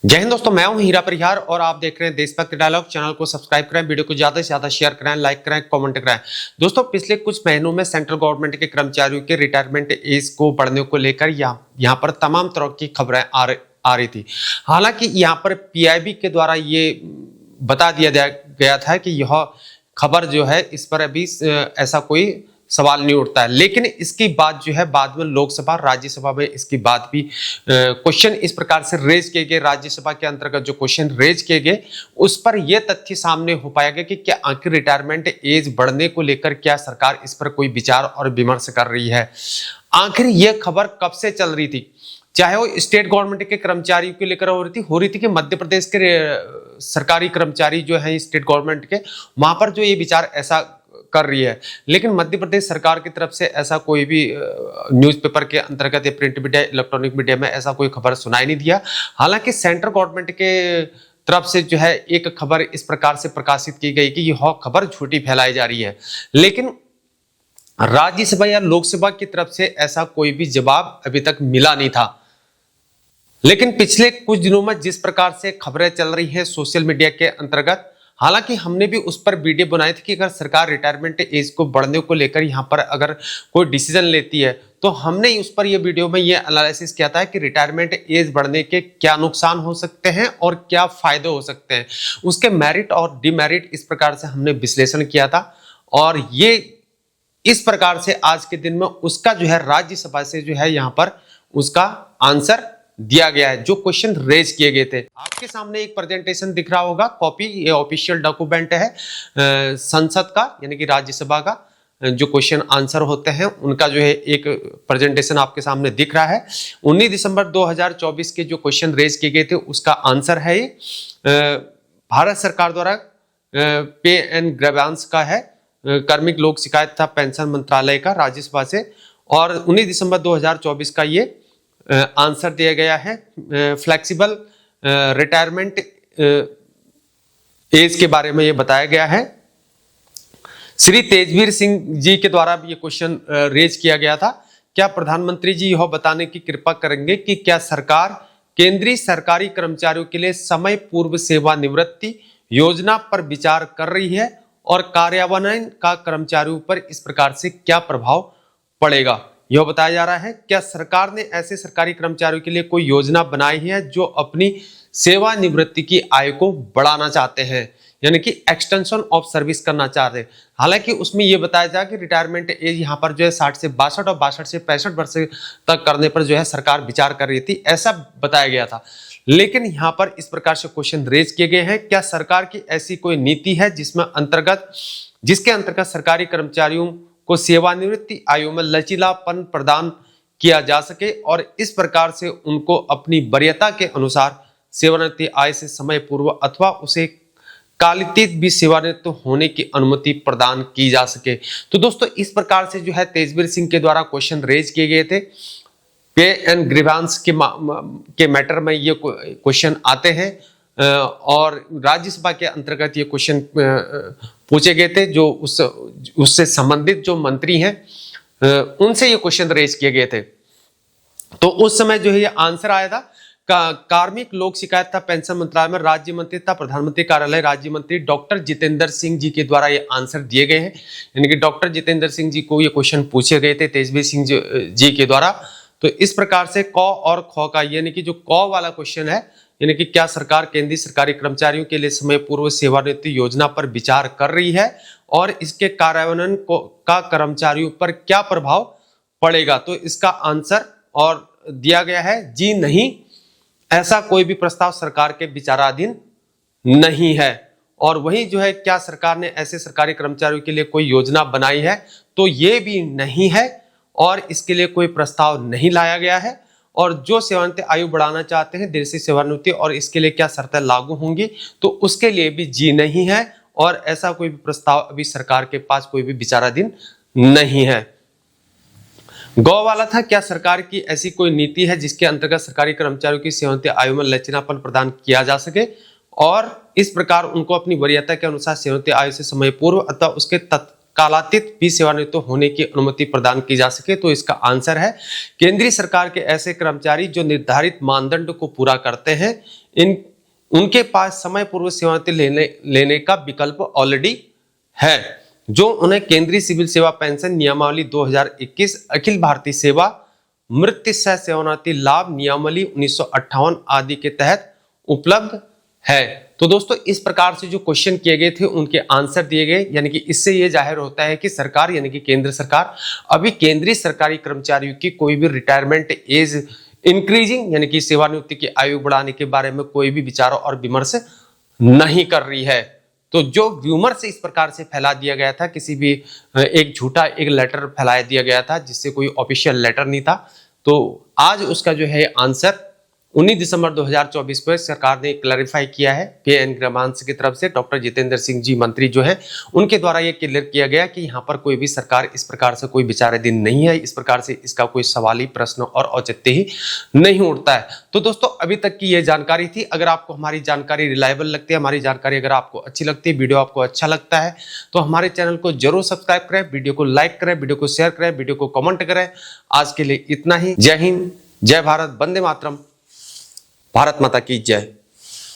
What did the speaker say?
जय हिंद दोस्तों, मैं हूं हीरा परिहार और आप देख रहे हैं देशभक्त डायलॉग। चैनल को सब्सक्राइब करें, वीडियो को ज्यादा से ज्यादा शेयर करें, लाइक करें, कमेंट करें। दोस्तों, पिछले कुछ महीनों में सेंट्रल गवर्नमेंट के कर्मचारियों के रिटायरमेट एज को बढ़ने को लेकर यहाँ पर तमाम तरह की खबरें आ रही थी। हालांकि यहाँ पर पीआईबी के द्वारा ये बता दिया गया था कि यह खबर जो है इस पर अभी ऐसा कोई सवाल नहीं उठता है, लेकिन इसकी बात जो है बाद में लोकसभा राज्यसभा में इसकी बात भी क्वेश्चन इस प्रकार से रेज किए गए। राज्यसभा के अंतर्गत जो क्वेश्चन रेज किए गए उस पर यह तथ्य सामने हो पाएगा कि क्या आखिर रिटायरमेंट एज बढ़ने को लेकर क्या सरकार इस पर कोई विचार और विमर्श कर रही है। आखिर यह खबर कब से चल रही थी, चाहे वो स्टेट गवर्नमेंट के कर्मचारियों को लेकर हो रही थी कि मध्य प्रदेश के सरकारी कर्मचारी जो है स्टेट गवर्नमेंट के, वहां पर जो ये विचार ऐसा कर रही है। लेकिन मध्य प्रदेश सरकार की तरफ से ऐसा कोई भी न्यूज़पेपर के अंतर्गत या प्रिंट मीडिया, इलेक्ट्रॉनिक मीडिया में ऐसा कोई खबर सुनाई नहीं दिया। हालांकि सेंट्रल गवर्नमेंट के तरफ से जो है एक खबर इस प्रकार से प्रकाशित की गई कि यह खबर झूठी फैलाई जा रही है, लेकिन राज्यसभा या लोकसभा की तरफ से ऐसा कोई भी जवाब अभी तक मिला नहीं था। लेकिन पिछले कुछ दिनों में जिस प्रकार से खबरें चल रही हैं सोशल मीडिया के अंतर्गत, हालांकि हमने भी उस पर वीडियो बनाई थी कि अगर सरकार रिटायरमेंट एज को बढ़ने को लेकर यहाँ पर अगर कोई डिसीजन लेती है तो हमने उस पर ये वीडियो में ये एनालिसिस किया था कि रिटायरमेंट एज बढ़ने के क्या नुकसान हो सकते हैं और क्या फायदे हो सकते हैं, उसके मेरिट और डिमेरिट इस प्रकार से हमने विश्लेषण किया था। और ये इस प्रकार से आज के दिन में उसका जो है राज्यसभा से जो है यहाँ पर उसका आंसर दिया गया है। जो क्वेश्चन रेज किए गए थे आपके सामने एक प्रेजेंटेशन दिख रहा होगा, कॉपी, ये ऑफिशियल डॉक्यूमेंट है संसद का, यानी कि राज्यसभा का। जो क्वेश्चन आंसर होते हैं उनका जो है एक प्रेजेंटेशन आपके सामने दिख रहा है। 19 दिसंबर 2024 के जो क्वेश्चन रेज किए गए थे उसका आंसर है ये भारत सरकार द्वारा पे एंड ग्रीवेंस का है, कार्मिक लोक शिकायत तथा पेंशन मंत्रालय का राज्यसभा से, और 19 दिसंबर 2024 का ये आंसर दिया गया है। फ्लेक्सिबल रिटायरमेंट एज के बारे में ये बताया गया है। श्री तेजवीर सिंह जी के द्वारा भी ये क्वेश्चन रेज किया गया था। क्या प्रधानमंत्री जी यह बताने की कृपा करेंगे कि क्या सरकार केंद्रीय सरकारी कर्मचारियों के लिए समय पूर्व सेवानिवृत्ति योजना पर विचार कर रही है और कार्यान्वयन का कर्मचारियों पर इस प्रकार से क्या प्रभाव पड़ेगा, यह बताया जा रहा है। क्या सरकार ने ऐसे सरकारी कर्मचारियों के लिए कोई योजना बनाई है जो अपनी सेवानिवृत्ति की आयु को बढ़ाना चाहते हैं, यानी कि एक्सटेंशन ऑफ सर्विस करना चाहते हैं। हालांकि उसमें यह बताया जाए कि रिटायरमेंट एज यहाँ पर जो है 60 से 62 और 62 से 65 वर्ष तक करने पर जो है सरकार विचार कर रही थी, ऐसा बताया गया था। लेकिन यहाँ पर इस प्रकार से क्वेश्चन रेज किए गए हैं, क्या सरकार की ऐसी कोई नीति है जिसके अंतर्गत सरकारी कर्मचारियों को सेवानिवृत्ति आयु में लचीलापन प्रदान किया जा सके और इस प्रकार से उनको अपनी वरीयता के अनुसार सेवानिवृत्ति आय से समय पूर्व अथवा उसे कालातीत भी सेवानिवृत्त होने की अनुमति प्रदान की जा सके। तो दोस्तों, इस प्रकार से जो है तेजवीर सिंह के द्वारा क्वेश्चन रेज किए गए थे। पे एंड ग्रीवेंस के मैटर में ये क्वेश्चन आते हैं और राज्यसभा के अंतर्गत ये क्वेश्चन पूछे गए थे। जो उससे संबंधित जो मंत्री हैं उनसे ये क्वेश्चन रेज किए गए थे। तो उस समय जो है ये आंसर आया था कार्मिक लोक शिकायत था पेंशन मंत्रालय में राज्य मंत्री तथा प्रधानमंत्री कार्यालय राज्य मंत्री डॉक्टर जितेंद्र सिंह जी के द्वारा ये आंसर दिए गए हैं, यानी कि डॉक्टर जितेंद्र सिंह जी को ये क्वेश्चन पूछे गए थे तेजवीर सिंह जी के द्वारा। तो इस प्रकार से क और ख का, यानी कि जो क वाला क्वेश्चन है, यानी कि क्या सरकार केंद्रीय सरकारी कर्मचारियों के लिए समय पूर्व सेवानिवृत्ति योजना पर विचार कर रही है और इसके कार्यान्वयन का कर्मचारियों पर क्या प्रभाव पड़ेगा, तो इसका आंसर और दिया गया है जी नहीं, ऐसा कोई भी प्रस्ताव सरकार के विचाराधीन नहीं है। और वही जो है क्या सरकार ने ऐसे सरकारी कर्मचारियों के लिए कोई योजना बनाई है, तो ये भी नहीं है और इसके लिए कोई प्रस्ताव नहीं लाया गया है। और जो सेवानिवृत्ति आयु बढ़ाना चाहते हैं देश से सेवानिवृत्ति और इसके लिए क्या शर्तें लागू होंगी, तो उसके लिए भी जी नहीं है और ऐसा कोई भी प्रस्ताव अभी सरकार के पास कोई भी विचाराधीन नहीं है। गौ वाला था, क्या सरकार की ऐसी कोई नीति है जिसके अंतर्गत सरकारी कर्मचारियों की सेवानिवृत्ति आयु में लचीलापन प्रदान किया जा सके और इस प्रकार उनको अपनी वरीयता के अनुसार सेवानिवृत्ति आयु से समय पूर्व अथवा उसके कालातीत भी सेवानिवृत्त होने की अनुमति प्रदान की जा सके? तो इसका आंसर है केंद्रीय सरकार के ऐसे कर्मचारी जो निर्धारित मानदंड को पूरा करते हैं, उनके पास समय पूर्व सेवानिवृत्ति लेने का विकल्प ऑलरेडी है, जो उन्हें केंद्रीय सिविल सेवा पेंशन नियमावली 2021, अखिल भारतीय सेवा मृत्यु सह सेवानिवृत्ति लाभ नियमावली 1958 आदि के तहत उपलब्ध है। तो दोस्तों इस प्रकार से जो क्वेश्चन किए गए थे उनके आंसर दिए गए, यानी कि इससे यह जाहिर होता है कि सरकार यानी कि केंद्र सरकार अभी केंद्रीय सरकारी कर्मचारियों की कोई भी रिटायरमेंट एज इंक्रीजिंग यानी कि सेवानिवृत्ति की आयु बढ़ाने के बारे में कोई भी विचार और विमर्श नहीं कर रही है। तो जो व्यूमर्स इस प्रकार से फैला दिया गया था, किसी भी एक झूठा एक लेटर फैला दिया गया था जिससे कोई ऑफिशियल लेटर नहीं था, तो आज उसका जो है आंसर 19 दिसंबर 2024 पर सरकार ने क्लैरिफाई किया है। के.एन. ग्रामांश की तरफ से डॉक्टर जितेंद्र सिंह जी मंत्री जो है उनके द्वारा ये क्लियर किया गया कि यहाँ पर कोई भी सरकार इस प्रकार से कोई विचाराधीन नहीं है, इस प्रकार से इसका कोई सवाली प्रश्न और औचित्य ही नहीं उठता है। तो दोस्तों अभी तक की ये जानकारी थी। अगर आपको हमारी जानकारी रिलायबल लगती है, हमारी जानकारी अगर आपको अच्छी लगती है, वीडियो आपको अच्छा लगता है, तो हमारे चैनल को जरूर सब्सक्राइब करें, वीडियो को लाइक करें, वीडियो को शेयर करें, वीडियो को कमेंट करें। आज के लिए इतना ही। जय हिंद, जय भारत, वंदे मातरम, भारत माता की जय।